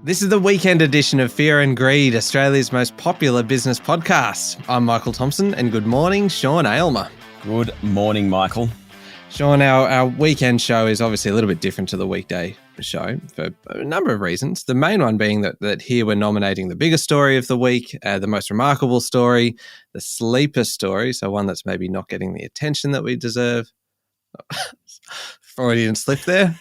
This is the weekend edition of Fear and Greed, Australia's most popular business podcast. I'm Michael Thompson, and good morning, Sean Aylmer. Good morning, Michael. Sean, our weekend show is obviously a little bit different to the weekday show for a number of reasons. The main one being that here we're nominating the biggest story of the week, the most remarkable story, the sleeper story, so one that's maybe not getting the attention that we deserve. Freudian slip there.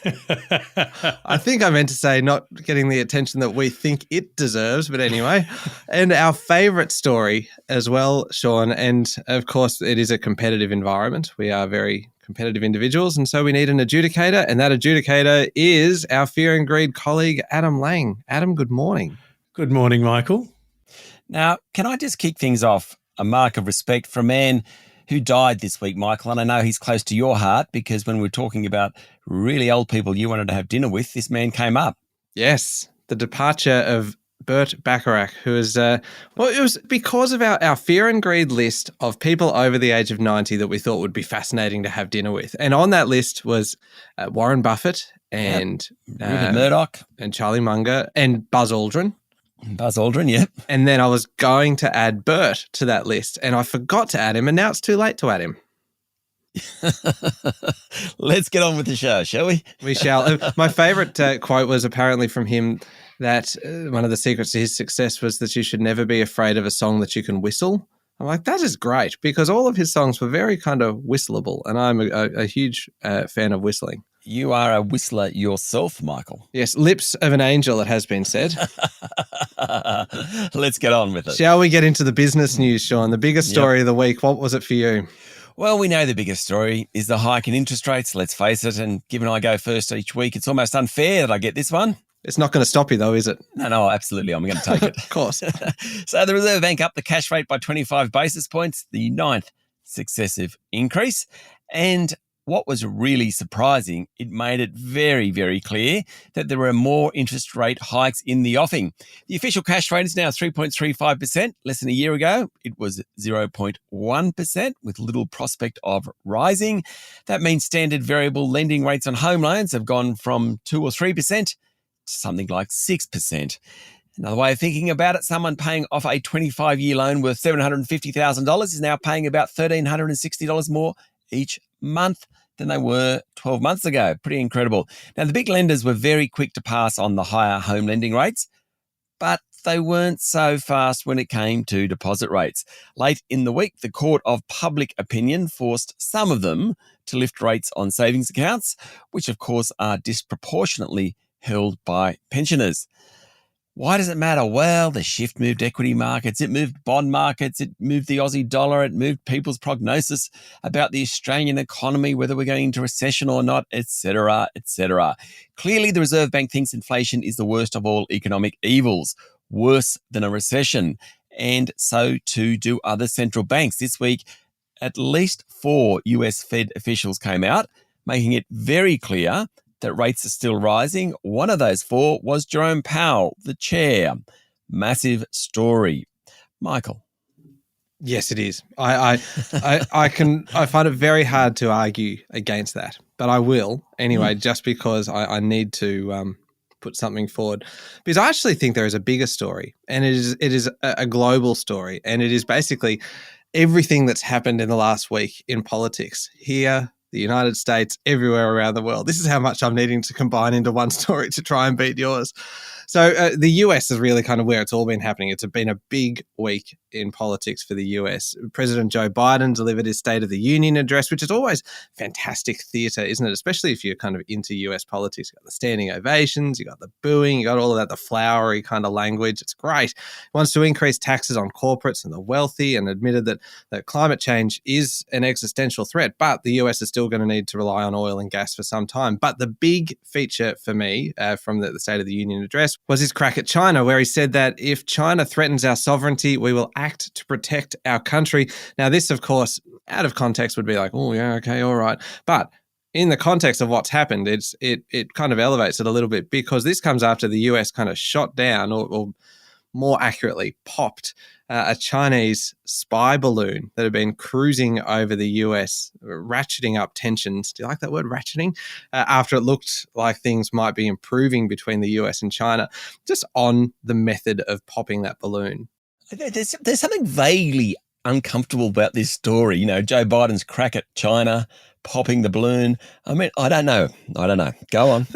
I think I meant to say not getting the attention that we think it deserves, but anyway. And our favourite story as well, Sean, and of course it is a competitive environment. We are very competitive individuals, and so we need an adjudicator, and that adjudicator is our Fear and Greed colleague, Adam Lang. Adam, good morning. Good morning, Michael. Now, can I just kick things off? A mark of respect for a man who died this week, Michael, and I know he's close to your heart because when we're talking about really old people you wanted to have dinner with, this man came up. Yes, the departure of Burt Bacharach, who is, it was because of our Fear and Greed list of people over the age of 90 that we thought would be fascinating to have dinner with. And on that list was Warren Buffett and Rupert Murdoch and Charlie Munger and Buzz Aldrin. Buzz Aldrin, yep. And then I was going to add Bert to that list, and I forgot to add him, and now it's too late to add him. Let's get on with the show, shall we? We shall. My favourite quote was apparently from him that one of the secrets to his success was that you should never be afraid of a song that you can whistle. I'm like, that is great, because all of his songs were very kind of whistleable, and I'm a huge fan of whistling. You are a whistler yourself, Michael. Yes, lips of an angel, it has been said. Let's get on with it. Shall we get into the business news, Sean? The biggest story of the week, what was it for you? Well, we know the biggest story is the hike in interest rates, let's face it, and given I go first each week, it's almost unfair that I get this one. It's not going to stop you though, is it? No, absolutely. I'm going to take it. Of course. So the Reserve Bank upped the cash rate by 25 basis points, the ninth successive increase. And what was really surprising, it made it very, very clear that there were more interest rate hikes in the offing. The official cash rate is now 3.35%. Less than a year ago, it was 0.1% with little prospect of rising. That means standard variable lending rates on home loans have gone from 2 or 3% to something like 6%. Another way of thinking about it, someone paying off a 25-year loan worth $750,000 is now paying about $1,360 more each month than they were 12 months ago. Pretty incredible. Now, the big lenders were very quick to pass on the higher home lending rates, but they weren't so fast when it came to deposit rates. Late in the week, the Court of Public Opinion forced some of them to lift rates on savings accounts, which of course are disproportionately held by pensioners. Why does it matter? Well, the shift moved equity markets, it moved bond markets, it moved the Aussie dollar, it moved people's prognosis about the Australian economy, whether we're going into recession or not, etc., etc. Clearly, the Reserve Bank thinks inflation is the worst of all economic evils, worse than a recession, and so too do other central banks. This week, at least 4 US Fed officials came out, making it very clear that rates are still rising. One of those 4 was Jerome Powell, the chair. Massive story. Michael. Yes, it is. I find it very hard to argue against that, but I will anyway, just because I need to put something forward, because I actually think there is a bigger story, and it is a global story, and it is basically everything that's happened in the last week in politics here, the United States, everywhere around the world. This is how much I'm needing to combine into one story to try and beat yours. So the US is really kind of where it's all been happening. It's been a big week in politics for the US. President Joe Biden delivered his State of the Union address, which is always fantastic theatre, isn't it? Especially if you're kind of into US politics. You got the standing ovations, you got the booing, you got all of that, the flowery kind of language. It's great. He wants to increase taxes on corporates and the wealthy, and admitted that climate change is an existential threat, but the US is still going to need to rely on oil and gas for some time. But the big feature for me from the State of the Union address was his crack at China, where he said that if China threatens our sovereignty, we will act to protect our country. Now, this, of course, out of context would be like, oh, yeah, okay, all right. But in the context of what's happened, it kind of elevates it a little bit, because this comes after the US kind of shot down or more accurately, popped a Chinese spy balloon that had been cruising over the US, ratcheting up tensions. Do you like that word, ratcheting? After it looked like things might be improving between the US and China, just on the method of popping that balloon. There's something vaguely uncomfortable about this story. Joe Biden's crack at China, popping the balloon. I mean, I don't know. Go on.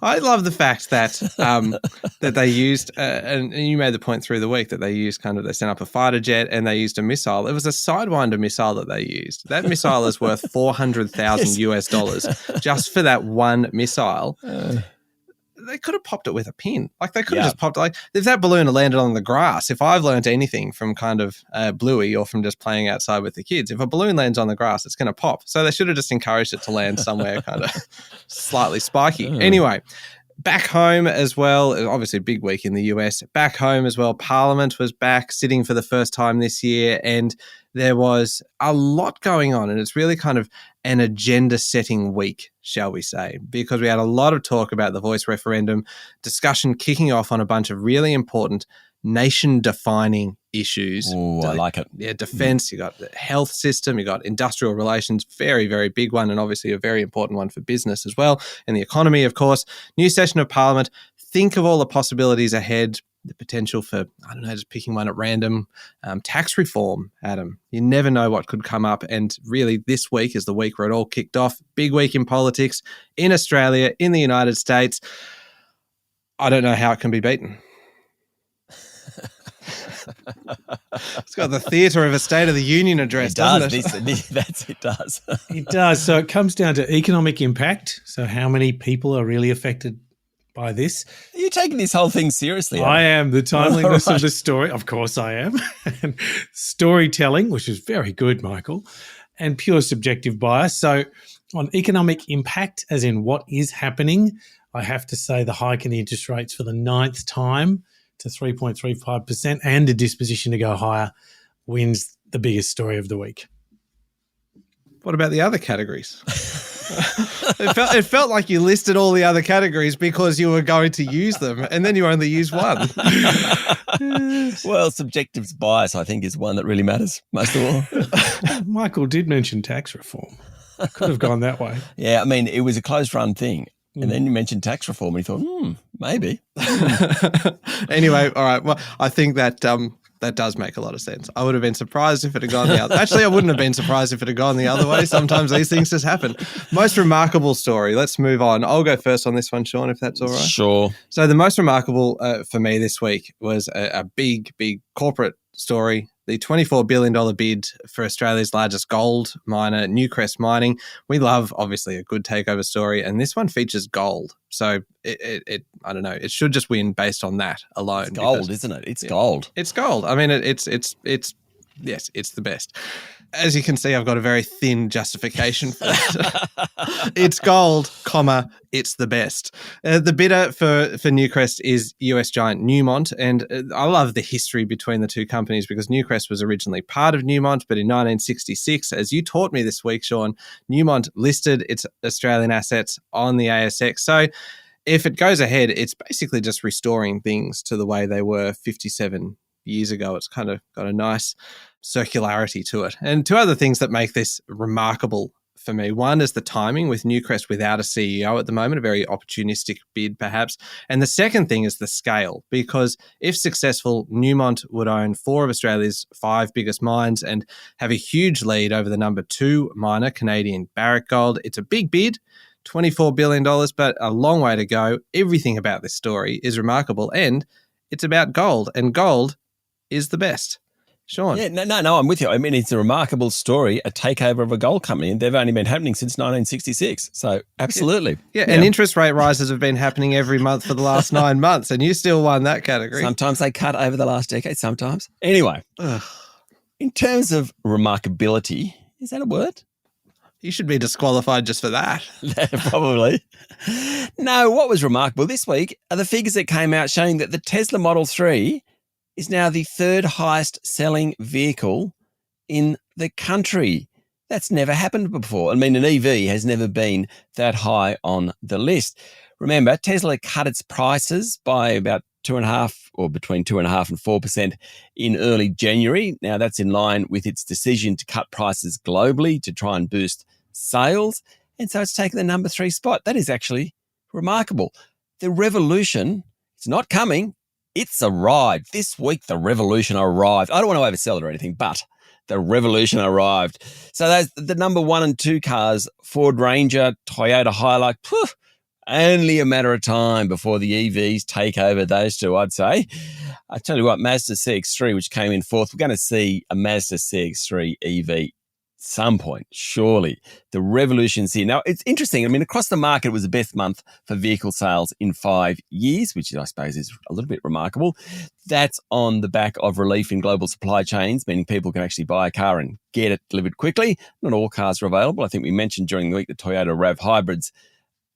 I love the fact that that they used, and you made the point through the week that they used they sent up a fighter jet and they used a missile. It was a Sidewinder missile that they used. That missile is worth $400,000 US dollars just for that one missile. They could have popped it with a pin. Like they could have just popped it. Like if that balloon had landed on the grass, if I've learned anything from Bluey or from just playing outside with the kids, if a balloon lands on the grass, it's going to pop. So they should have just encouraged it to land somewhere slightly spiky. Anyway, back home as well, obviously a big week in the US. Back home as well, Parliament was back sitting for the first time this year, and there was a lot going on, and it's really an agenda-setting week, shall we say, because we had a lot of talk about the voice referendum, discussion kicking off on a bunch of really important nation-defining issues. Oh, I like it. Yeah, defense, you got the health system, you got industrial relations, very, very big one, and obviously a very important one for business as well, and the economy, of course. New session of Parliament. Think of all the possibilities ahead, the potential for, just picking one at random, tax reform, Adam. You never know what could come up, and really this week is the week where it all kicked off. Big week in politics, in Australia, in the United States. I don't know how it can be beaten. It's got the theatre of a State of the Union address, doesn't it? It does. It does. So it comes down to economic impact. So how many people are really affected by this? Are you taking this whole thing seriously? I am. The timeliness of the story. Of course I am. And storytelling, which is very good, Michael, and pure subjective bias. So on economic impact, as in what is happening, I have to say the hike in the interest rates for the 9th time to 3.35% and a disposition to go higher wins the biggest story of the week. What about the other categories? It felt like you listed all the other categories because you were going to use them, and then you only use one. Well, subjective bias, I think, is one that really matters most of all. Michael did mention tax reform. I could have gone that way. Yeah, I mean, it was a close-run thing. And then you mentioned tax reform and you thought, maybe. Anyway, all right. Well, I think that that does make a lot of sense. I would have been surprised if it had gone the other. Actually, I wouldn't have been surprised if it had gone the other way. Sometimes these things just happen. Most remarkable story. Let's move on. I'll go first on this one, Sean, if that's all right. Sure. So the most remarkable for me this week was a big corporate story. The $24 billion bid for Australia's largest gold miner, Newcrest Mining. We love, obviously, a good takeover story, and this one features gold. So it I don't know, it should just win based on that alone. It's gold, isn't it? It's gold. It's gold. I mean, it's yes, it's the best. As you can see, I've got a very thin justification for that. It's gold, it's the best. The bidder for Newcrest is US giant Newmont, and I love the history between the two companies because Newcrest was originally part of Newmont, but in 1966, as you taught me this week, Sean, Newmont listed its Australian assets on the ASX. So if it goes ahead, it's basically just restoring things to the way they were 57 years ago. It's kind of got a nice circularity to it. And two other things that make this remarkable for me. One is the timing with Newcrest without a CEO at the moment, a very opportunistic bid perhaps. And the second thing is the scale, because if successful, Newmont would own 4 of Australia's 5 biggest mines and have a huge lead over the number 2 miner, Canadian Barrick Gold. It's a big bid, $24 billion, but a long way to go. Everything about this story is remarkable, and it's about gold, and gold is the best. Sean. Yeah, no, I'm with you. I mean, it's a remarkable story, a takeover of a gold company, and they've only been happening since 1966. So, absolutely. Yeah, and interest rate rises have been happening every month for the last 9 months, and you still won that category. Sometimes they cut over the last decade, sometimes. Anyway, in terms of remarkability, is that a word? You should be disqualified just for that. Probably. No, what was remarkable this week are the figures that came out showing that the Tesla Model 3 is now the 3rd highest selling vehicle in the country. That's never happened before. I mean, an EV has never been that high on the list. Remember, Tesla cut its prices by about 2.5% or between 2.5% and 4% in early January. Now, that's in line with its decision to cut prices globally to try and boost sales. And so it's taken the number 3 spot. That is actually remarkable. The revolution, it's not coming. It's arrived. This week, the revolution arrived. I don't want to oversell it or anything, but the revolution arrived. So those the number 1 and 2 cars, Ford Ranger, Toyota Hilux, only a matter of time before the EVs take over those two, I'd say. I tell you what, Mazda CX-3, which came in 4th, we're going to see a Mazda CX-3 EV some point, surely. The revolution's here. Now, it's interesting. I mean, across the market, it was the best month for vehicle sales in 5 years, which I suppose is a little bit remarkable. That's on the back of relief in global supply chains, meaning people can actually buy a car and get it delivered quickly. Not all cars are available. I think we mentioned during the week the Toyota RAV hybrids,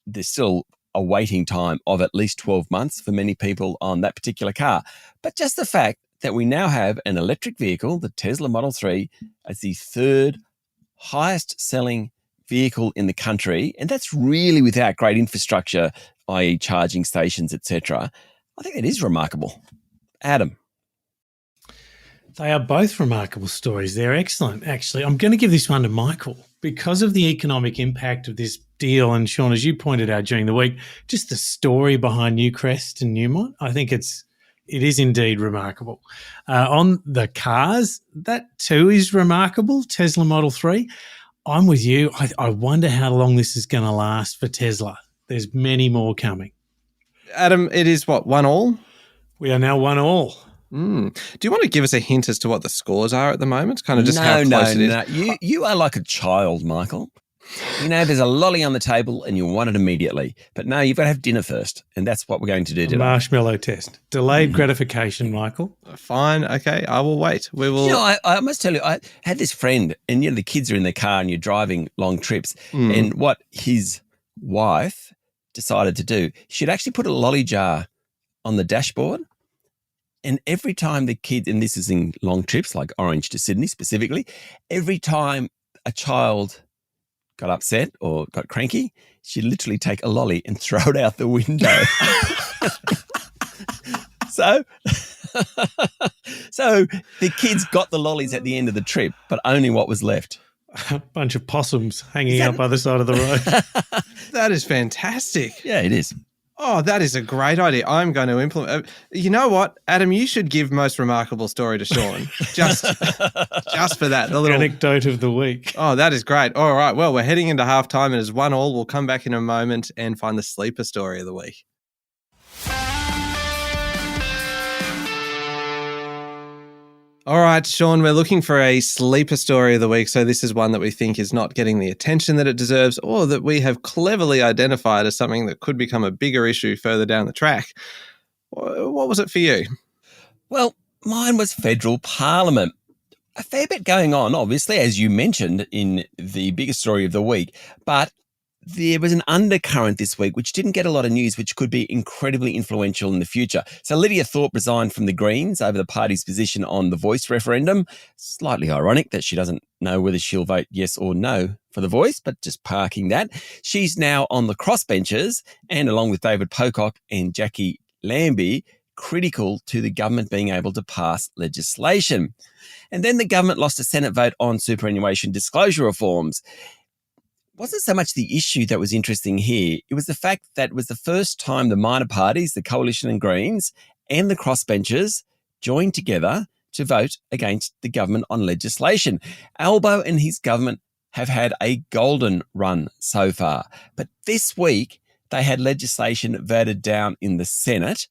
there's still a waiting time of at least 12 months for many people on that particular car. But just the fact that we now have an electric vehicle, the Tesla Model 3, as the 3rd highest selling vehicle in the country, and that's really without great infrastructure, i.e. charging stations, etc. I think it is remarkable. Adam. They are both remarkable stories. They're excellent, actually. I'm going to give this one to Michael because of the economic impact of this deal. And Sean, as you pointed out during the week, just the story behind Newcrest and Newmont, I think it is indeed remarkable. On the cars, that too is remarkable. Tesla Model 3. I'm with you. I wonder how long this is going to last for Tesla. There's many more coming. Adam, it is what, 1-1? We are now 1-1. Do you want to give us a hint as to what the scores are at the moment? Kind of just how close it is? No. You are like a child, Michael. You know, there's a lolly on the table and you want it immediately. But no, you've got to have dinner first. And that's what we're going to do today. Marshmallow test. Delayed gratification, Michael. Fine. Okay. I will wait. We will. You know, I must tell you, I had this friend and, the kids are in their car and you're driving long trips. And what his wife decided to do, she'd actually put a lolly jar on the dashboard. And every time the kids, and this is in long trips like Orange to Sydney specifically, every time a child got upset or got cranky, she'd literally take a lolly and throw it out the window. So the kids got the lollies at the end of the trip, but only what was left. A bunch of possums hanging out by the side of the road. That is fantastic. Yeah, it is. Oh, that is a great idea. I'm going to implement. You know what, Adam? You should give most remarkable story to Sean, just for that. The little anecdote of the week. Oh, that is great. All right. Well, we're heading into halftime, and it's 1-1. We'll come back in a moment and find the sleeper story of the week. All right, Sean, we're looking for a sleeper story of the week. So this is one that we think is not getting the attention that it deserves, or that we have cleverly identified as something that could become a bigger issue further down the track. What was it for you? Well, mine was federal parliament. A fair bit going on, obviously, as you mentioned in the biggest story of the week, but there was an undercurrent this week which didn't get a lot of news, which could be incredibly influential in the future. So Lydia Thorpe resigned from the Greens over the party's position on the voice referendum. Slightly ironic that she doesn't know whether she'll vote yes or no for the voice, but just parking that. She's now on the crossbenchers and along with David Pocock and Jackie Lambie, critical to the government being able to pass legislation. And then the government lost a Senate vote on superannuation disclosure reforms. Wasn't so much the issue that was interesting here. It was the fact that it was the first time the minor parties, the Coalition and Greens, and the crossbenchers joined together to vote against the government on legislation. Albo and his government have had a golden run so far. But this week, they had legislation voted down in the Senate.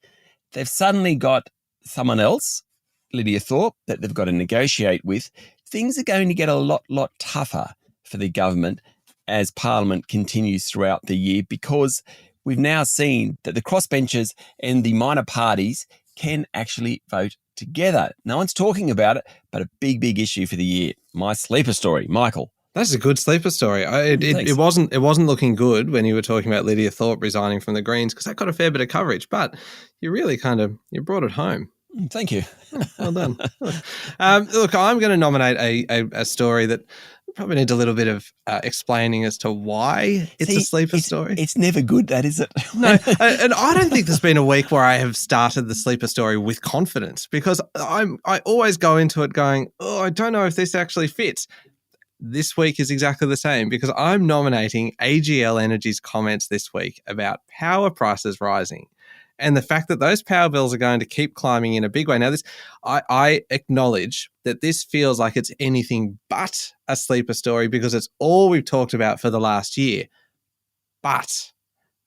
They've suddenly got someone else, Lydia Thorpe, that they've got to negotiate with. Things are going to get a lot tougher for the government as Parliament continues throughout the year, because we've now seen that the crossbenchers and the minor parties can actually vote together. No one's talking about it, but a big issue for the year. My sleeper story, Michael. That's a good sleeper story. It wasn't looking good when you were talking about Lydia Thorpe resigning from the Greens, because that got a fair bit of coverage, but you really you brought it home. Thank you. Well done. Look, I'm going to nominate a story that Probably need a little bit of explaining as to why it's a sleeper story. It's never good, that, is it? No, and I don't think there's been a week where I have started the sleeper story with confidence, because I always go into it going, oh, I don't know if this actually fits. This week is exactly the same, because I'm nominating AGL Energy's comments this week about power prices rising and the fact that those power bills are going to keep climbing in a big way. Now, I acknowledge that this feels like it's anything but a sleeper story, because it's all we've talked about for the last year. But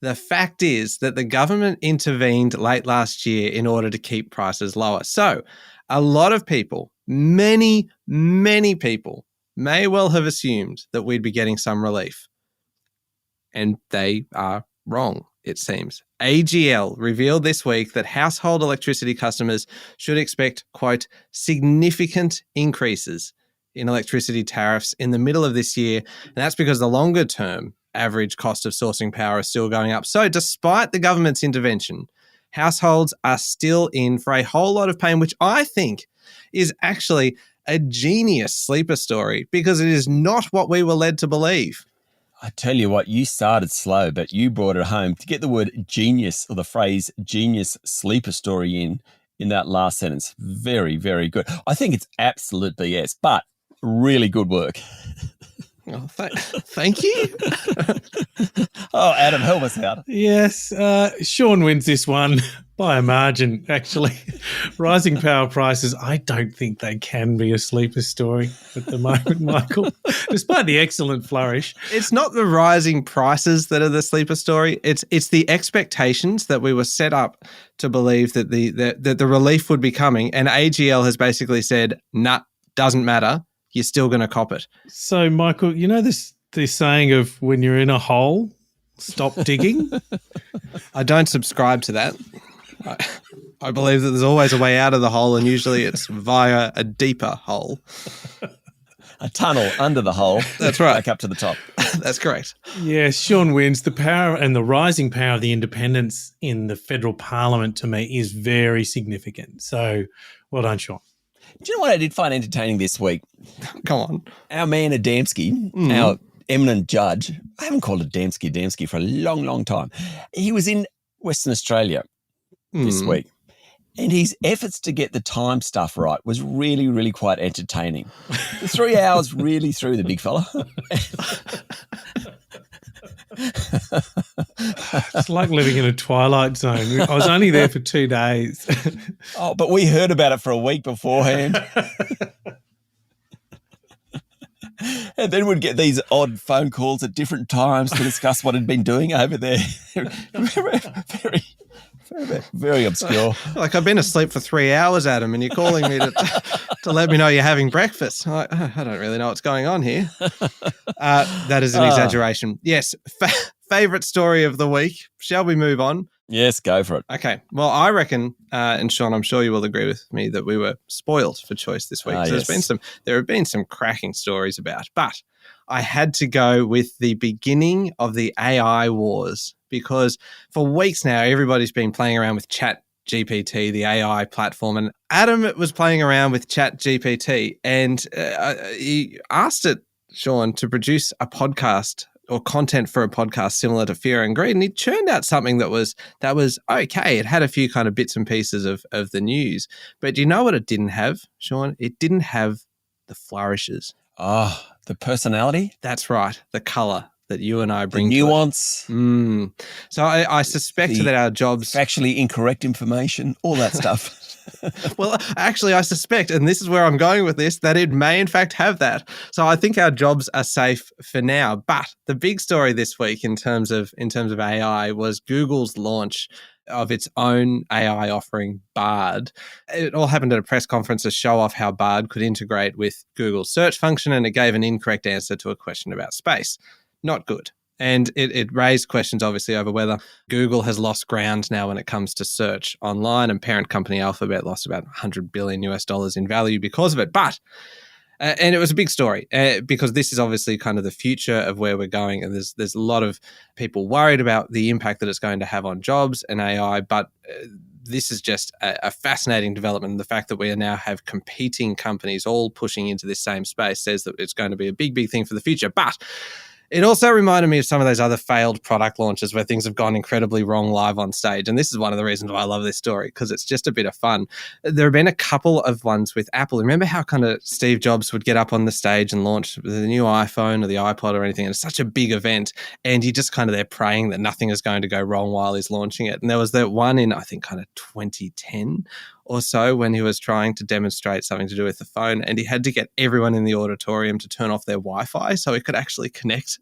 the fact is that the government intervened late last year in order to keep prices lower. So a lot of people, many, many people, may well have assumed that we'd be getting some relief. And they are wrong, it seems. AGL revealed this week that household electricity customers should expect, quote, significant increases in electricity tariffs in the middle of this year. And that's because the longer term average cost of sourcing power is still going up. So despite the government's intervention, households are still in for a whole lot of pain, which I think is actually a genius sleeper story, because it is not what we were led to believe. I tell you what, you started slow, but you brought it home. To get the word genius, or the phrase genius sleeper story in that last sentence, very, very good. I think it's absolute BS, but really good work. Oh, thank you. Oh, Adam, help us out. Yes, Sean wins this one by a margin, actually. Rising power prices, I don't think they can be a sleeper story at the moment, Michael, despite the excellent flourish. It's not the rising prices that are the sleeper story. It's the expectations that we were set up to believe that the relief would be coming, and AGL has basically said, nah, doesn't matter. You're still going to cop it. So, Michael, you know this saying of when you're in a hole, stop digging? I don't subscribe to that. I believe that there's always a way out of the hole, and usually it's via a deeper hole. A tunnel under the hole. That's right. Back up to the top. That's correct. Yeah, Sean wins. The power and the rising power of the independents in the federal parliament, to me, is very significant. So, well done, Sean. Do you know what I did find entertaining this week? Come on. Our man Adamski, our eminent judge, I haven't called Adamski for a long, long time. He was in Western Australia this week, and his efforts to get the time stuff right was really, really quite entertaining. The 3 hours really threw the big fella. It's like living in a twilight zone. I was only there for 2 days. Oh, but we heard about it for a week beforehand. And then we'd get these odd phone calls at different times to discuss what had been doing over there. Very obscure. Like, I've been asleep for 3 hours, Adam, and you're calling me to let me know you're having breakfast. I don't really know what's going on here. That is an exaggeration. Yes, favourite story of the week. Shall we move on? Yes, go for it. Okay. Well, I reckon, and Sean, I'm sure you will agree with me, that we were spoiled for choice this week. Yes. There have been some cracking stories about, but I had to go with the beginning of the AI wars, because for weeks now, everybody's been playing around with ChatGPT, the AI platform, and Adam was playing around with ChatGPT, and he asked it, Sean, to produce a podcast or content for a podcast similar to Fear and Greed, and he churned out something that was okay. It had a few kind of bits and pieces of the news, but do you know what it didn't have, Sean? It didn't have the flourishes. Oh, the personality? That's right, the colour that you and I bring. The nuance. So I suspect that our jobs... Factually incorrect information, all that stuff. Well, actually, I suspect, and this is where I'm going with this, that it may in fact have that. So I think our jobs are safe for now. But the big story this week in terms of AI was Google's launch of its own AI offering, Bard. It all happened at a press conference to show off how Bard could integrate with Google's search function, and it gave an incorrect answer to a question about space. Not good. And it raised questions, obviously, over whether Google has lost ground now when it comes to search online, and parent company Alphabet lost about $100 billion in value because of it. But, and it was a big story because this is obviously kind of the future of where we're going. And there's a lot of people worried about the impact that it's going to have on jobs and AI. But this is just a fascinating development. The fact that we now have competing companies all pushing into this same space says that it's going to be a big, big thing for the future. But it also reminded me of some of those other failed product launches where things have gone incredibly wrong live on stage. And this is one of the reasons why I love this story, because it's just a bit of fun. There have been a couple of ones with Apple. Remember how kind of Steve Jobs would get up on the stage and launch the new iPhone or the iPod or anything, and it's such a big event, and you're just kind of there praying that nothing is going to go wrong while he's launching it. And there was that one in, I think, kind of 2010 or so when he was trying to demonstrate something to do with the phone, and he had to get everyone in the auditorium to turn off their Wi-Fi so he could actually connect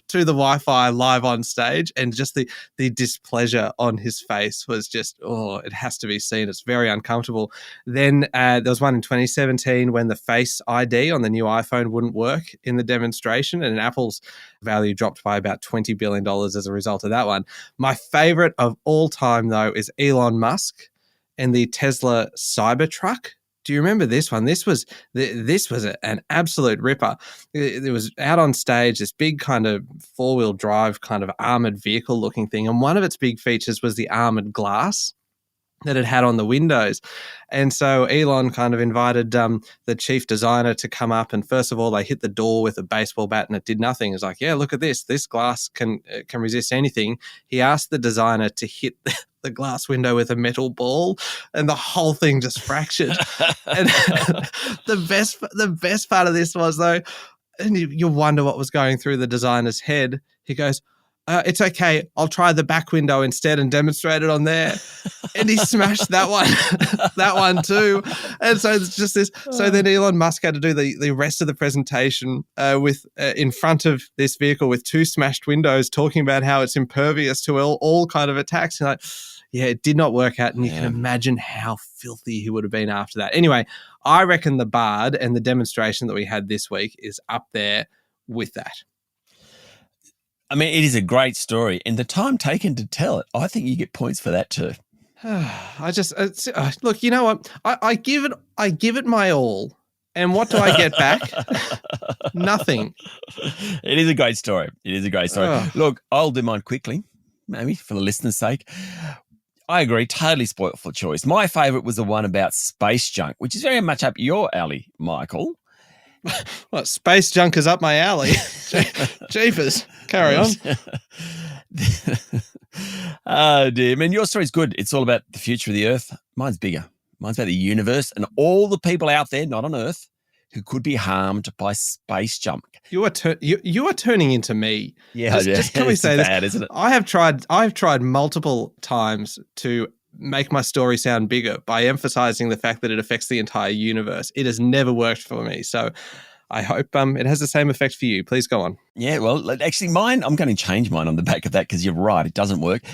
to the Wi-Fi live on stage. And just the displeasure on his face was just, it has to be seen. It's very uncomfortable. Then there was one in 2017 when the Face ID on the new iPhone wouldn't work in the demonstration, and Apple's value dropped by about $20 billion as a result of that one. My favorite of all time, though, is Elon Musk and the Tesla Cybertruck. Do you remember this one? This was an absolute ripper. It was out on stage, this big kind of four-wheel drive kind of armored vehicle looking thing. And one of its big features was the armored glass that it had on the windows. And so Elon kind of invited the chief designer to come up, and first of all, they hit the door with a baseball bat and it did nothing. It's like, yeah, look at this. This glass can resist anything. He asked the designer to hit the glass window with a metal ball, and the whole thing just fractured. And the best part of this was, though, and you wonder what was going through the designer's head. He goes, it's okay, I'll try the back window instead and demonstrate it on there. And he smashed that one too. And so it's just this. So then Elon Musk had to do the rest of the presentation with in front of this vehicle with two smashed windows, talking about how it's impervious to all kind of attacks. And yeah, it did not work out. And you can imagine how filthy he would have been after that. Anyway, I reckon the Bard and the demonstration that we had this week is up there with that. I mean, it is a great story, and the time taken to tell it, I think you get points for that too. Look, you know what? I give it my all, and what do I get back? Nothing. It is a great story. Look, I'll do mine quickly, maybe for the listeners' sake. I agree, totally spoilt for choice. My favourite was the one about space junk, which is very much up your alley, Michael. What, space junk is up my alley? Jeepers. Carry on. Oh, dear. I mean, your story's good. It's all about the future of the Earth. Mine's bigger. Mine's about the universe and all the people out there, not on Earth, who could be harmed by space junk. You are turning into me. Yeah, just can we say bad, this? Isn't it? I have tried multiple times to make my story sound bigger by emphasizing the fact that it affects the entire universe. It has never worked for me. So I hope it has the same effect for you. Please go on. Yeah, well, actually mine, I'm going to change mine on the back of that because you're right, it doesn't work.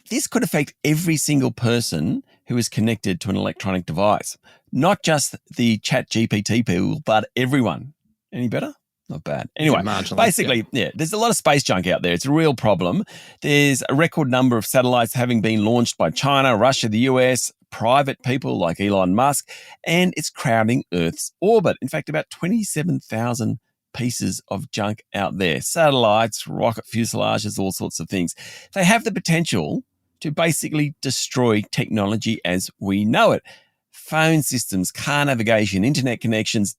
This could affect every single person who is connected to an electronic device, not just the chat GPT people, but everyone. Any better? Not bad. Anyway, basically, there's a lot of space junk out there. It's a real problem. There's a record number of satellites having been launched by China, Russia, the US, private people like Elon Musk, and it's crowding Earth's orbit. In fact, about 27,000 pieces of junk out there. Satellites, rocket fuselages, all sorts of things. They have the potential to basically destroy technology as we know it. Phone systems, car navigation, internet connections,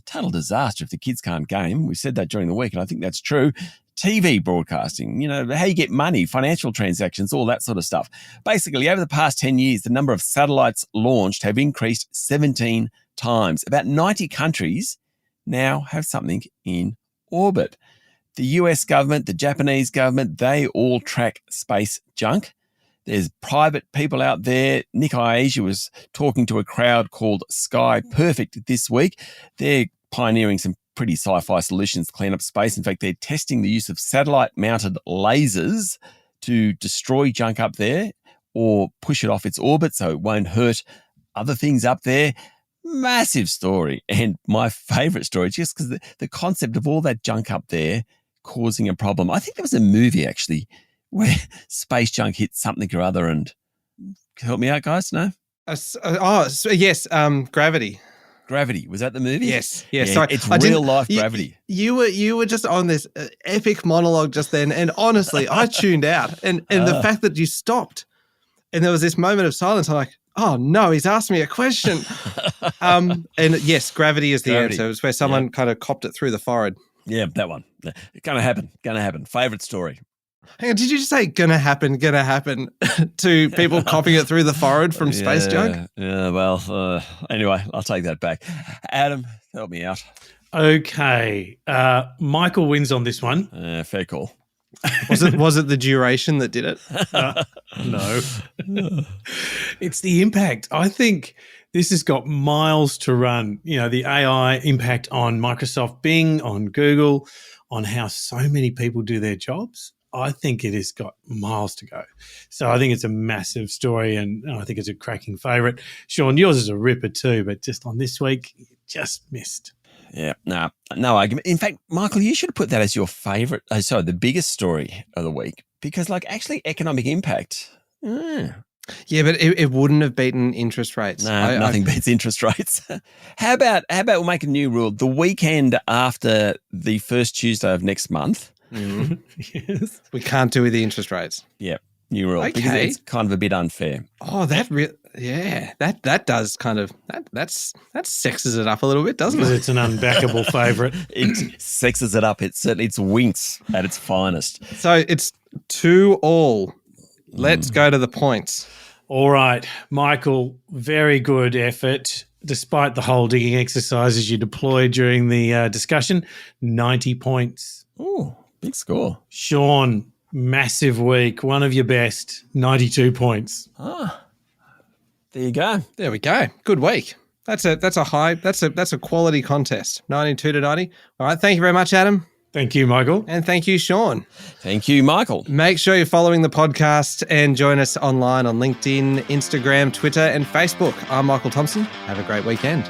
total disaster if the kids can't game. We said that during the week, and I think that's true. TV broadcasting, how you get money, financial transactions, all that sort of stuff. Basically, over the past 10 years, the number of satellites launched have increased 17 times. About 90 countries now have something in orbit. The US government, the Japanese government, they all track space junk. There's private people out there. Nick Iasia was talking to a crowd called Sky Perfect this week. They're pioneering some pretty sci-fi solutions to clean up space. In fact, they're testing the use of satellite-mounted lasers to destroy junk up there or push it off its orbit so it won't hurt other things up there. Massive story. And my favourite story, just because the concept of all that junk up there causing a problem. I think there was a movie, actually, where space junk hit something or other, and help me out, guys. No. Yes. Gravity. Gravity, was that the movie? Yes. Yeah, Sorry, it's real life Gravity. You were just on this epic monologue just then, and honestly, I tuned out. And the fact that you stopped And there was this moment of silence. I'm like, oh no, he's asked me a question. And yes, gravity is the answer. It was where someone kind of copped it through the forehead. Yeah, that one. Gonna happen. Favorite story. Hang on, did you just say gonna happen to people copping it through the forehead from Space Junk? Yeah, well, anyway, I'll take that back. Adam, help me out. Okay. Michael wins on this one. Fair call. Was it the duration that did it? No. It's the impact. I think this has got miles to run. You know, the AI impact on Microsoft Bing, on Google, on how so many people do their jobs. I think it has got miles to go. So I think it's a massive story, and I think it's a cracking favourite. Sean, yours is a ripper too, but just on this week, you just missed. Yeah, no argument. In fact, Michael, you should put that as your favourite, the biggest story of the week, because actually economic impact. Yeah, but it wouldn't have beaten interest rates. No, nothing beats interest rates. How about we'll make a new rule? The weekend after the first Tuesday of next month. Yes. We can't do with the interest rates. Yeah, new rule. Okay. Because it's kind of a bit unfair. Oh, that does kind of that sexes it up a little bit, doesn't it? Because it's an unbackable favourite. It sexes it up. It's Winx at its finest. So it's 2-2. Let's go to the points. All right, Michael, very good effort. Despite the whole digging exercises you deployed during the discussion, 90 points. Oh, big score. Sean, massive week. One of your best, 92 points. There you go. There we go. Good week. That's a quality contest. 92 to 90. All right. Thank you very much, Adam. Thank you, Michael. And thank you, Sean. Thank you, Michael. Make sure you're following the podcast and join us online on LinkedIn, Instagram, Twitter, and Facebook. I'm Michael Thompson. Have a great weekend.